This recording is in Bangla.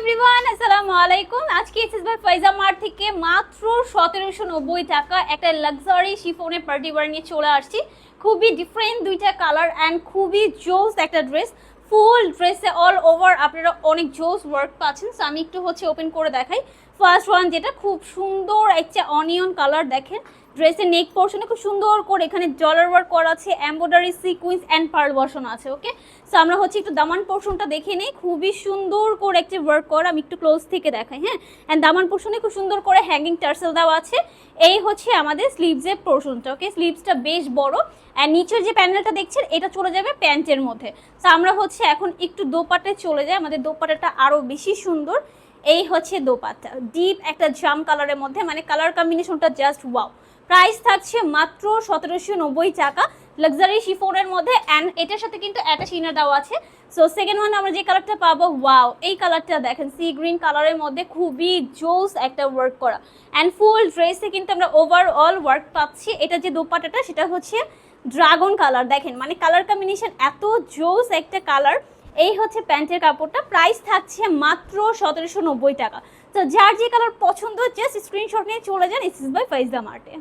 এভরিওয়ান, আসসালামু আলাইকুম। আজকে এসএস বাই ফাইজা মার্ট থেকে মাত্র 1790 টাকা একটা লাক্সারি শিফনের পার্টি ওয়্যার নিয়ে চলে আসছি। খুবই ডিফারেন্ট দুইটা কালার অ্যান্ড খুবই জোস একটা ড্রেস। ফুল ড্রেসে অল ওভার আপনারা অনেক জোস ওয়ার্ক পাচ্ছেন। সো আমি একটু ওপেন করে দেখাই। ফার্স্ট ওয়ান যেটা খুব সুন্দর একটা অনিয়ন কালার, দেখেন ড্রেসের নেক পোর্শনে খুব সুন্দর করে এখানে ডলার ওয়ার্ক করা আছে, এমব্রয়ডারি সিকুয়েন্স অ্যান্ড পার্ল বসানো আছে। ওকে, সো আমরা একটু দামান পোর্শনটা দেখে নেই। খুবই সুন্দর করে একটি ওয়ার্ক করা, আমি একটু ক্লোজ থেকে দেখাই। হ্যাঁ, অ্যান্ড দামান পোর্শনে খুব সুন্দর করে হ্যাঙ্গিং টার্সেল দেওয়া আছে। এই আমাদের স্লিভসের পোর্শনটা। ওকে, স্লিভসটা বেশ বড় অ্যান্ড নিচের যে প্যানেলটা দেখছেন এটা চলে যাবে প্যান্টের মধ্যে। সো আমরা এখন একটু দোপাটে চলে যাই। আমাদের দোপাটাটা আরও বেশি সুন্দর। এই দোপাট্টা ডিপ একটা জাম কালারের মধ্যে, মানে কালার কম্বিনেশনটা জাস্ট ওয়াও। প্রাইস থাকছে মাত্র 1790 টাকা লাক্সারি শিফনের মধ্যে অ্যান্ড এটার সাথে কিন্তু অ্যাটাচ ইনার দেওয়া আছে। সো সেকেন্ড ওয়ান আমরা যে কালারটা পাবো, ওয়াও, এই কালারটা দেখেন সি গ্রিন কালারের মধ্যে খুবই জোস একটা ওয়ার্ক করা অ্যান্ড ফুল ড্রেসে কিন্তু আমরা ওভারঅল ওয়ার্ক পাচ্ছি। এটা যে দোপাট্টাটা সেটা ড্রাগন কালার, দেখেন মানে কালার কম্বিনেশন এত জোস একটা কালার। এই প্যান্টের কাপড়টা। প্রাইস থাকছে মাত্র 1790 টাকা। তো যার যে কালার পছন্দ জাস্ট স্ক্রিনশট নিয়ে চলে যান এসএস বাই ফাইজা মার্টে।